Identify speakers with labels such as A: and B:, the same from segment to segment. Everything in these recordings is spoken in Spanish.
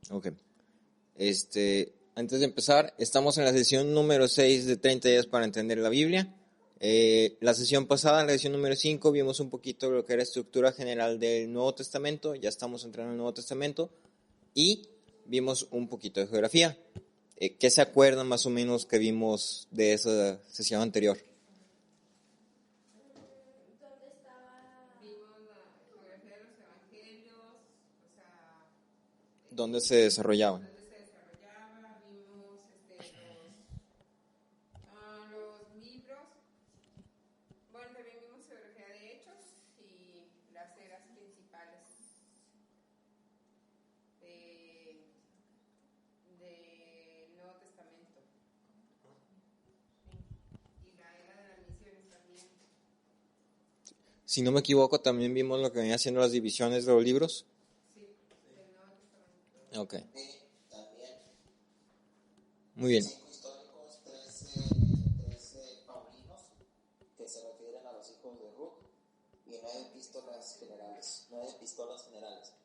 A: Ok. Antes de empezar, estamos en la sesión número 6 de 30 días para entender la Biblia. La sesión pasada, en la sesión número 5, vimos un poquito de lo que era estructura general del Nuevo Testamento. Ya estamos entrando en el Nuevo Testamento. Y vimos un poquito de geografía. ¿Qué se acuerdan más o menos que vimos de esa sesión anterior?
B: ¿Dónde estaba? Vimos la geografía de los evangelios, o sea,
A: ¿Dónde se desarrollaban?
B: dónde se desarrollaba, vimos los libros, bueno, también vimos geografía de hechos y las eras principales del Nuevo Testamento. Sí. Y la era de las misiones también.
A: Si no me equivoco, también vimos lo que venía haciendo las divisiones de los libros.
B: Sí, del Nuevo Testamento.
A: Ok. Muy bien.
C: 5 históricos, 13 paulinos, que se refieren a los hijos de Ruth, y 9 epístolas generales.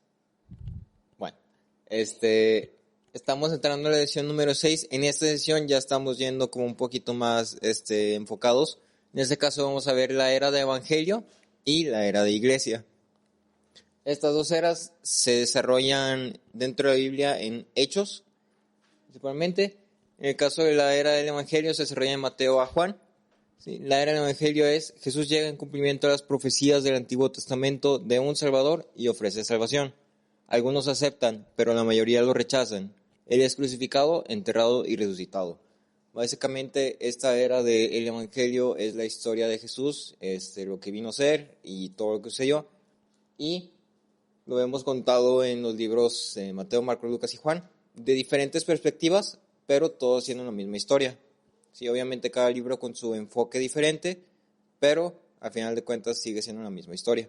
A: Bueno, estamos entrando en la sesión número 6. En esta sesión ya estamos yendo como un poquito más enfocados. En este caso vamos a ver la era de Evangelio y la era de Iglesia. Estas dos eras se desarrollan dentro de la Biblia en Hechos, principalmente. En el caso de la era del Evangelio se desarrolla en Mateo a Juan. ¿Sí? La era del Evangelio es Jesús llega en cumplimiento a las profecías del Antiguo Testamento de un Salvador y ofrece salvación. Algunos aceptan, pero la mayoría lo rechazan. Él es crucificado, enterrado y resucitado. Básicamente esta era del Evangelio es la historia de Jesús, lo que vino a ser y todo lo que sucedió. Y lo hemos contado en los libros Mateo, Marcos, Lucas y Juan, de diferentes perspectivas, pero todos siendo la misma historia. Sí, obviamente cada libro con su enfoque diferente, pero al final de cuentas sigue siendo la misma historia.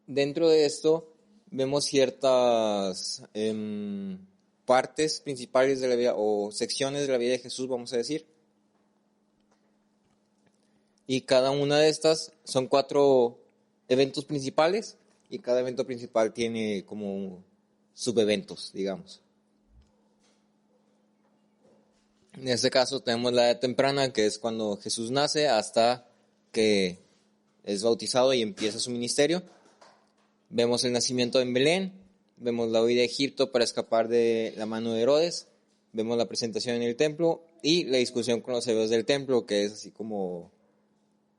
A: Dentro de esto vemos ciertas partes principales de la vida o secciones de la vida de Jesús, vamos a decir. Y cada una de estas son 4 eventos principales y cada evento principal tiene como subeventos, digamos. En este caso tenemos la edad temprana, que es cuando Jesús nace hasta que es bautizado y empieza su ministerio. Vemos el nacimiento en Belén, vemos la huida de Egipto para escapar de la mano de Herodes, vemos la presentación en el templo y la discusión con los hebreos del templo, que es así como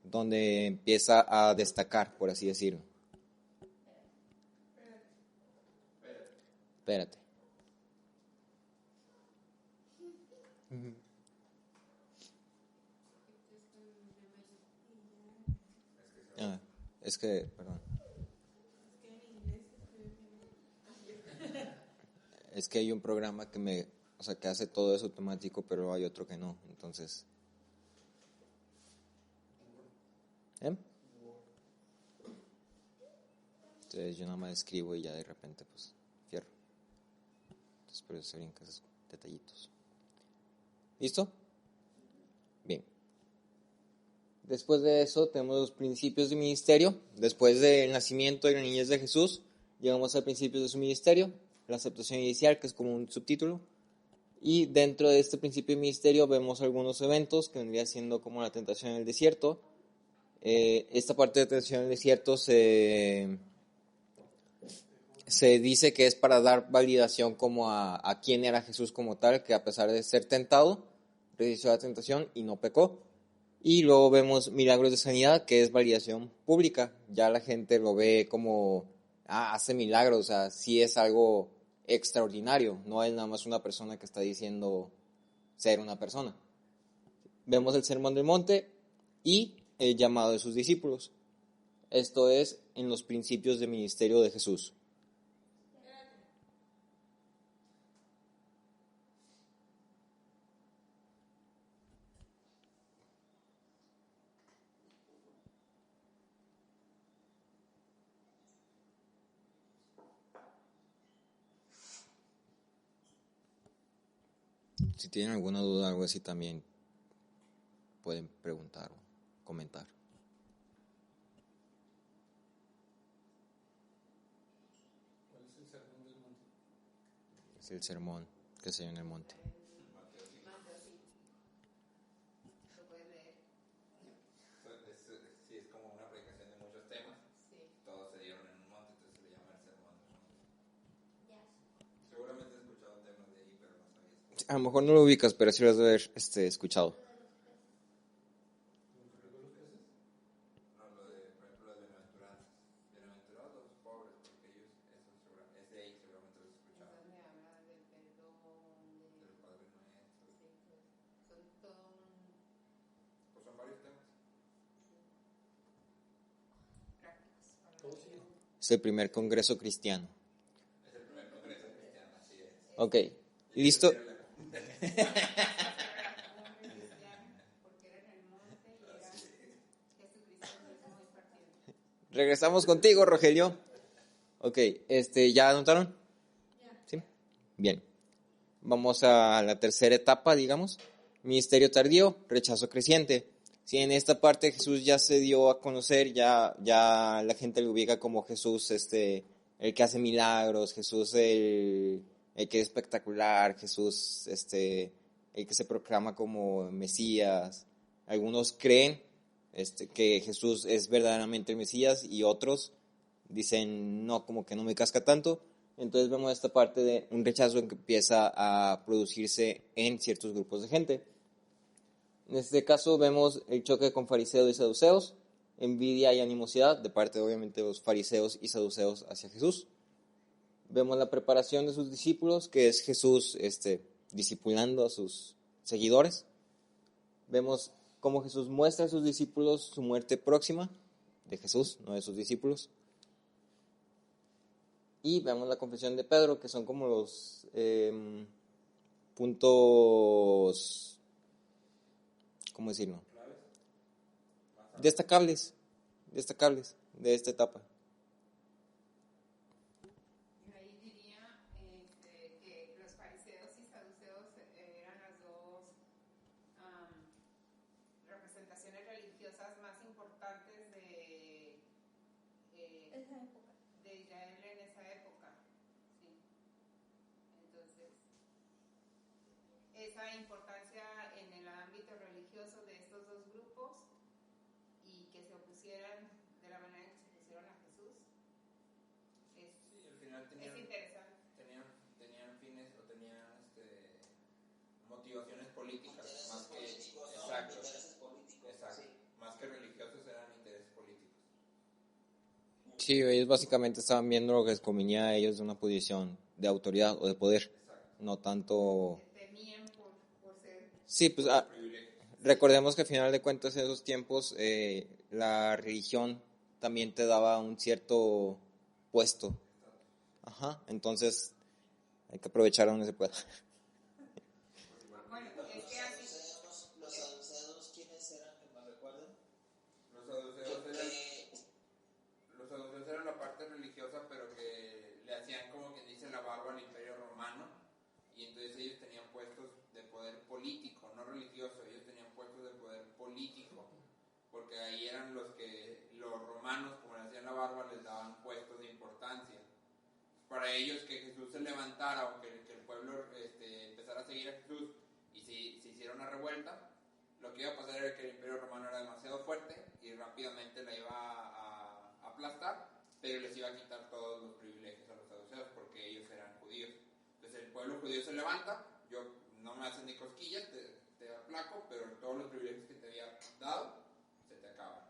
A: donde empieza a destacar, por así decirlo. Espérate. Perdón. Es que hay un programa que que hace todo eso automático, pero hay otro que no, entonces. Entonces yo nada más escribo y ya de repente pues cierro. Entonces por eso se brincan esos detallitos. ¿Listo? Bien. Después de eso tenemos los principios de ministerio. Después del nacimiento y la niñez de Jesús, llegamos a principios de su ministerio, la aceptación inicial, que es como un subtítulo. Y dentro de este principio de ministerio vemos algunos eventos que vendría siendo como la tentación en el desierto. Esta parte de tentación en el desierto se dice que es para dar validación como a quién era Jesús como tal, que a pesar de ser tentado, resistió la tentación y no pecó. Y luego vemos milagros de sanidad, que es validación pública. Ya la gente lo ve como, hace milagros, o sea, sí es algo extraordinario. No es nada más una persona que está diciendo ser una persona. Vemos el sermón del monte y el llamado de sus discípulos. Esto es en los principios del ministerio de Jesús. Si tienen alguna duda o algo así también pueden preguntar o comentar.
D: ¿Cuáles
A: Es el sermón que se dio en el monte.
B: Mateo, sí. Lo puedes leer.
D: Sí, es como una predicación de muchos temas.
B: Sí.
D: Todos se dieron en un monte, entonces se le llama el sermón del monte. Seguramente has escuchado temas de ahí, pero no sabías.
A: A lo mejor no lo ubicas, pero sí lo has de haber escuchado.
D: No, lo de, por ejemplo, las bienaventuranzas. Bienaventurados los pobres, porque ellos, es de ahí, seguramente lo has escuchado.
B: Es donde habla del perdón,
D: Del Padre Nuestro.
B: sí, pues, son todo
D: Pues son varios temas.
B: prácticos.
E: ¿Cómo se llama?
A: Es el primer congreso cristiano.
D: Es el primer congreso cristiano, así es.
A: Ok, ¿listo?
B: Porque era en el monte y era Jesucristo mismo y partiendo.
A: Regresamos contigo, Rogelio. Ok, ¿ya anotaron? ¿Sí? Bien. Vamos a la tercera etapa, digamos. Ministerio tardío, rechazo creciente. Si en esta parte Jesús ya se dio a conocer, ya la gente lo ubica como Jesús, el que hace milagros, Jesús el que es espectacular, Jesús, el que se proclama como Mesías. Algunos creen que Jesús es verdaderamente el Mesías y otros dicen, no, como que no me casca tanto. Entonces vemos esta parte de un rechazo que empieza a producirse en ciertos grupos de gente. En este caso vemos el choque con fariseos y saduceos, envidia y animosidad de parte obviamente de los fariseos y saduceos hacia Jesús. Vemos la preparación de sus discípulos, que es Jesús discipulando a sus seguidores. Vemos cómo Jesús muestra a sus discípulos su muerte próxima, de Jesús, no de sus discípulos. Y vemos la confesión de Pedro, que son como los puntos, ¿cómo decirlo? Destacables de esta etapa.
B: Ahí diría que los fariseos y saduceos eran las dos representaciones religiosas más importantes de Israel en esa época. Sí. Entonces, esa importancia en el ámbito religioso de estos dos grupos y que se opusieran de la manera en que se opusieron a Jesús es,
D: Sí, al final
B: es
D: tenían
B: interesante.
D: fines o tenían motivaciones políticas más que
C: políticos, ¿no?
D: exacto,
C: Intereses políticos.
D: exacto,
C: Sí.
D: más que religiosos eran intereses políticos.
A: Sí, ellos básicamente estaban viendo lo que les convenía a ellos de una posición de autoridad o de poder,
D: Exacto.
A: no tanto...
B: Temían por ser
A: Sí, pues
D: Privilegios.
A: recordemos que al final de cuentas en esos tiempos la religión también te daba un cierto puesto. Ajá, entonces hay que aprovechar donde se pueda.
B: bueno, es que así
C: Los saduceos, ¿quiénes eran que me recuerden?
D: Los saduceos eran la parte religiosa, pero que le hacían como quien dice la barba al Imperio Romano, y entonces ellos tenían puestos de poder político, no religioso, ellos tenían puestos de poder político, porque ahí eran los romanos, como le hacían la barba, les daban puestos de importancia. Para ellos que Jesús se levantara o que el pueblo empezara a seguir a Jesús y se hiciera una revuelta, lo que iba a pasar era que el Imperio Romano era demasiado fuerte y rápidamente la iba a aplastar, pero les iba a quitar todos los privilegios a los saduceos porque ellos eran judíos. Entonces el pueblo judío se levanta, no me hacen ni cosquillas, te aplaco, pero todos los privilegios que te había dado se te acaban.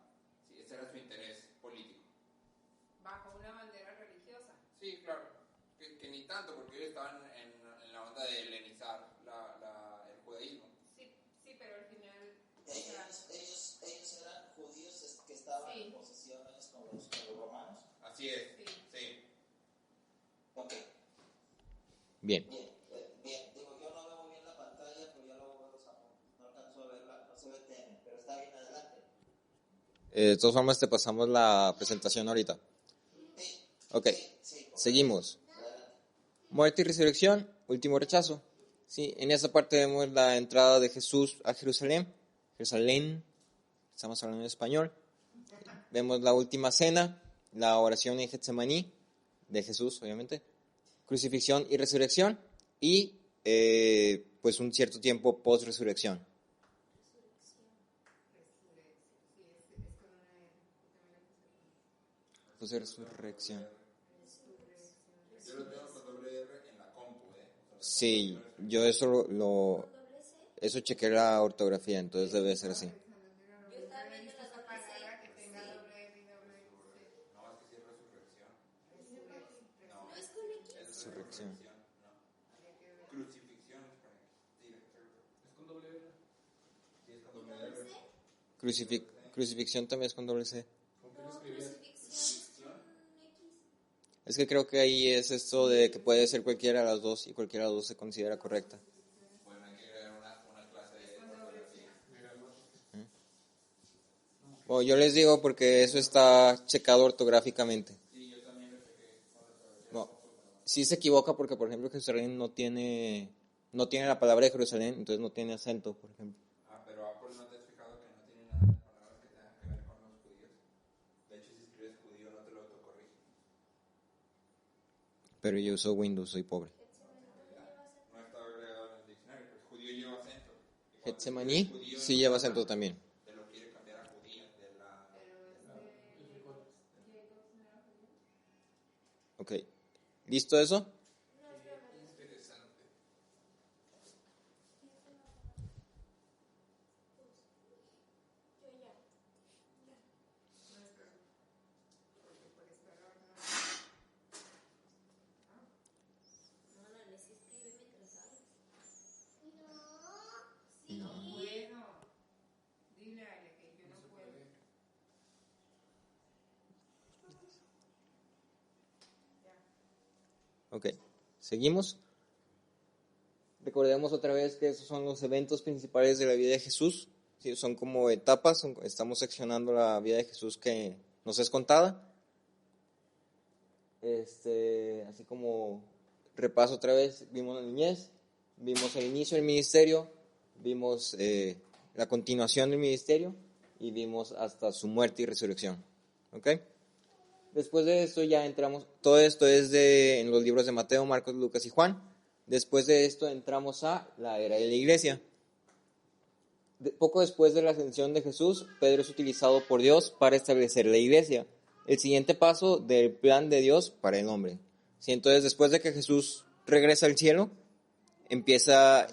D: Sí, ese era su interés político.
B: bajo una bandera religiosa.
D: Sí, claro, que ni tanto, porque ellos estaban en la onda de helenizar el judaísmo.
B: Sí, pero al final, o sea,
C: Ellos eran judíos que estaban
B: Sí.
C: en posesiones con los romanos.
D: Así es,
B: Sí.
D: sí.
C: Ok,
A: Bien.
C: bien. Digo, yo no veo muy bien la pantalla, pero ya luego veo los apuntes. No alcanzo a verla, no se ve bien, pero está bien adelante.
A: De todas formas te pasamos la presentación ahorita.
C: Sí.
A: Ok,
C: Sí.
A: seguimos.
C: Adelante.
A: Muerte y resurrección, último rechazo. Sí, en esta parte vemos la entrada de Jesús a Jerusalén. Estamos hablando en español. Vemos la última cena, la oración en Getsemaní de Jesús, obviamente. crucifixión y resurrección, y pues un cierto tiempo post-resurrección. Post-resurrección.
D: Yo lo tengo con doble R en la compu,
A: Sí, yo eso chequé la ortografía, entonces debe ser así.
B: Yo estaba viendo la palabra que tenga doble R y doble C.
D: No, es que sí es resurrección.
B: No,
E: ¿No es con X?
D: Es
A: Resurrección.
D: No. Crucifixión es con X. Sí, es con doble R. Sí, es con doble R.
A: Crucifixión también es con doble C.
E: No, crucifixión es con X.
A: Es que creo que ahí es esto de que puede ser cualquiera de las dos y cualquiera de las dos se considera correcta.
D: Bueno, hay que crear una clase de ortografía.
A: Bueno, yo les digo porque eso está checado ortográficamente.
D: Sí, yo también lo chequé.
A: No, sí se equivoca porque, por ejemplo, Jerusalén no tiene la palabra de Jerusalén, entonces no tiene acento, por ejemplo.
D: Ah, pero Apple no te has fijado que no tiene nada de palabras que tengan que ver con los judíos. De hecho, si escribes judío no te lo autocorrige.
A: Pero yo uso Windows, soy pobre.
D: No está agregado en el diccionario, pero judío lleva acento. Y cuando
A: Getsemaní
D: escribes judío
A: sí
D: en
A: lleva
D: la
A: acento
D: palabra,
A: también.
D: te lo quiere cambiar a judía.
A: Ok, ¿listo eso?
B: no puedo. Dile a Ale que yo no puedo.
A: Ok, seguimos. Recordemos otra vez que esos son los eventos principales de la vida de Jesús. Sí, son como etapas, estamos seccionando la vida de Jesús que nos es contada. Así como repaso otra vez, vimos la niñez, vimos el inicio del ministerio, vimos la continuación del ministerio y vimos hasta su muerte y resurrección. ¿Ok? Después de esto ya entramos, todo esto es en los libros de Mateo, Marcos, Lucas y Juan. Después de esto entramos a la era de la iglesia. Poco después de la ascensión de Jesús, Pedro es utilizado por Dios para establecer la iglesia, el siguiente paso del plan de Dios para el hombre. ¿Sí? Entonces, después de que Jesús regresa al cielo, empieza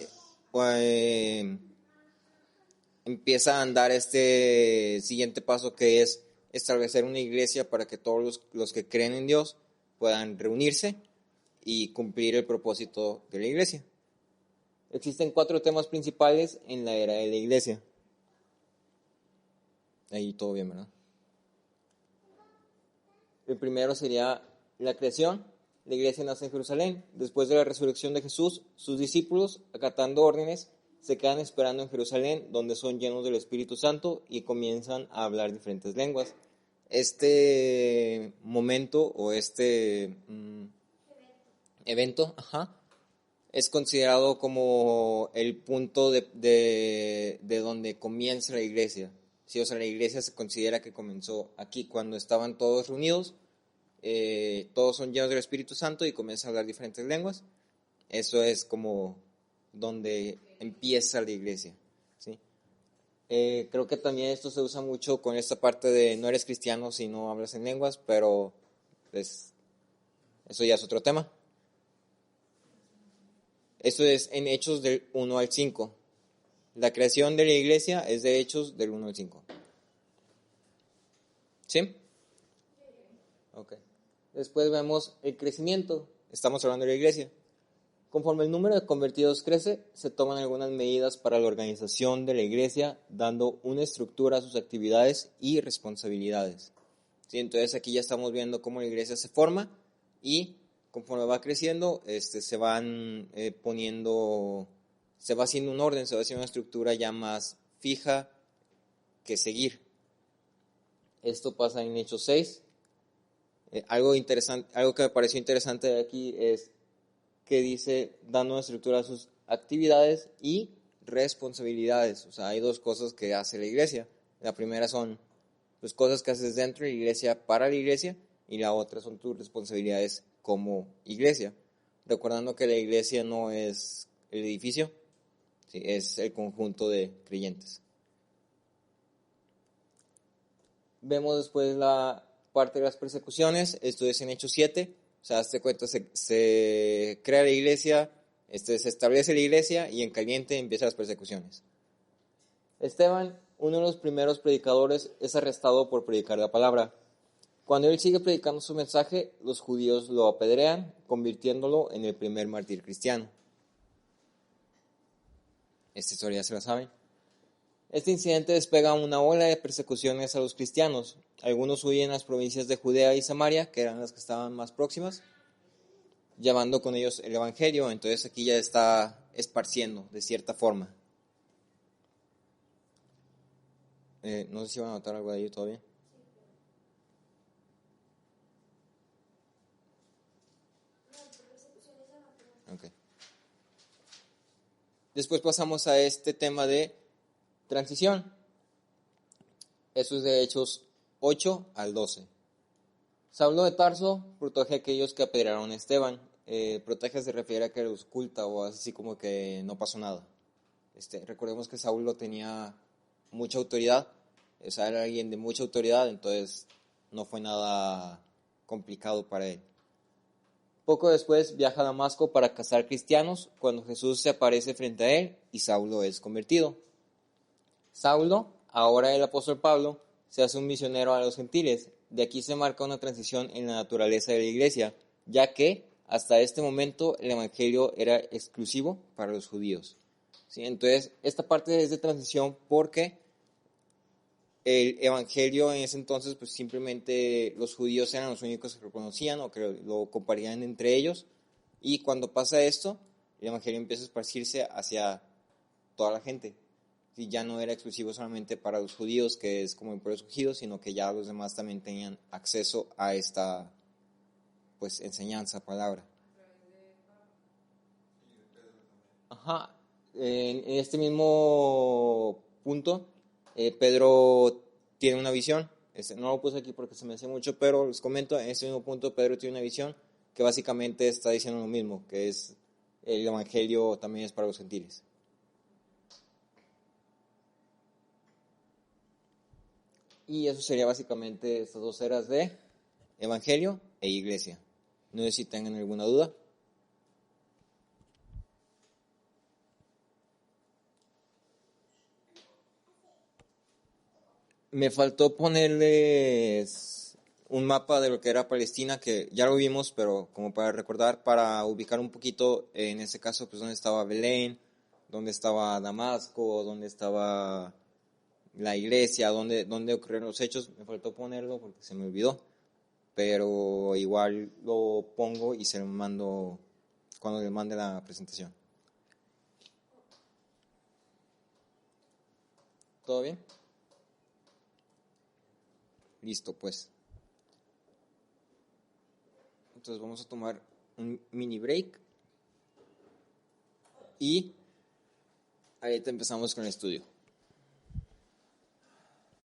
A: a andar este siguiente paso, que es establecer una iglesia para que todos los que creen en Dios puedan reunirse y cumplir el propósito de la iglesia. Existen 4 temas principales en la era de la iglesia. Ahí todo bien, ¿verdad? El primero sería la creación. La iglesia nace en Jerusalén. Después de la resurrección de Jesús, sus discípulos, acatando órdenes, se quedan esperando en Jerusalén, donde son llenos del Espíritu Santo y comienzan a hablar diferentes lenguas. Este momento o evento, es considerado como el punto de donde comienza la iglesia. Sí, o sea, la iglesia se considera que comenzó aquí, cuando estaban todos reunidos, todos son llenos del Espíritu Santo y comienzan a hablar diferentes lenguas. Eso es como donde empieza la iglesia. ¿Sí? Creo que también esto se usa mucho con esta parte de no eres cristiano si no hablas en lenguas, pero pues, eso ya es otro tema. Eso es en Hechos del 1 al 5. La creación de la iglesia es de Hechos del 1 al 5. ¿Sí? Ok. Después vemos el crecimiento. Estamos hablando de la iglesia. Conforme el número de convertidos crece, se toman algunas medidas para la organización de la iglesia, dando una estructura a sus actividades y responsabilidades. ¿Sí? Entonces aquí ya estamos viendo cómo la iglesia se forma y conforme va creciendo, se van se va haciendo un orden, se va haciendo una estructura ya más fija que seguir. Esto pasa en Hechos 6. Algo que me pareció interesante de aquí es que dice, dando una estructura a sus actividades y responsabilidades. O sea, hay 2 cosas que hace la iglesia. La primera son pues, cosas que haces dentro de la iglesia para la iglesia, y la otra son tus responsabilidades como iglesia. recordando que la iglesia no es el edificio, sí, es el conjunto de creyentes. Vemos después la parte de las persecuciones. Esto es en Hechos 7. O sea, hazte cuenta, se crea la iglesia, se establece la iglesia y en caliente empiezan las persecuciones. Esteban, uno de los primeros predicadores, es arrestado por predicar la palabra. Cuando él sigue predicando su mensaje, los judíos lo apedrean, convirtiéndolo en el primer mártir cristiano. Esta historia ya se la saben. Este incidente despega una ola de persecuciones a los cristianos. Algunos huyen a las provincias de Judea y Samaria, que eran las que estaban más próximas, llevando con ellos el evangelio. Entonces aquí ya está esparciendo de cierta forma. No sé si van a notar algo de ahí todavía. Okay. Después pasamos a este tema de transición. Eso es de Hechos 8 al 12. Saulo de Tarso protege a aquellos que apedrearon a Esteban. Protege se refiere a que los oculta o así como que no pasó nada. Recordemos que Saulo tenía mucha autoridad, o sea, era alguien de mucha autoridad, entonces no fue nada complicado para él. Poco después viaja a Damasco para cazar cristianos cuando Jesús se aparece frente a él y Saulo es convertido. Saulo, ahora el apóstol Pablo, se hace un misionero a los gentiles. De aquí se marca una transición en la naturaleza de la iglesia, ya que hasta este momento el evangelio era exclusivo para los judíos. ¿Sí? Entonces, esta parte es de transición porque el evangelio en ese entonces, pues simplemente los judíos eran los únicos que lo conocían o que lo compartían entre ellos. Y cuando pasa esto, el evangelio empieza a esparcirse hacia toda la gente. Y ya no era exclusivo solamente para los judíos, que es como el pueblo escogido, sino que ya los demás también tenían acceso a esta pues enseñanza, palabra. Ajá. En este mismo punto, Pedro tiene una visión. No lo puse aquí porque se me hace mucho, pero les comento, en este mismo punto Pedro tiene una visión que básicamente está diciendo lo mismo, que es el evangelio también es para los gentiles. Y eso sería básicamente estas dos eras de evangelio e iglesia. No sé si tengan alguna duda. Me faltó ponerles un mapa de lo que era Palestina, que ya lo vimos, pero como para recordar, para ubicar un poquito, en este caso, pues dónde estaba Belén, dónde estaba Damasco, dónde estaba la iglesia, dónde ocurrieron los hechos. Me faltó ponerlo porque se me olvidó, pero igual lo pongo y se lo mando cuando les mande la presentación. ¿Todo bien? Listo, pues. Entonces vamos a tomar un mini break y ahorita empezamos con el estudio.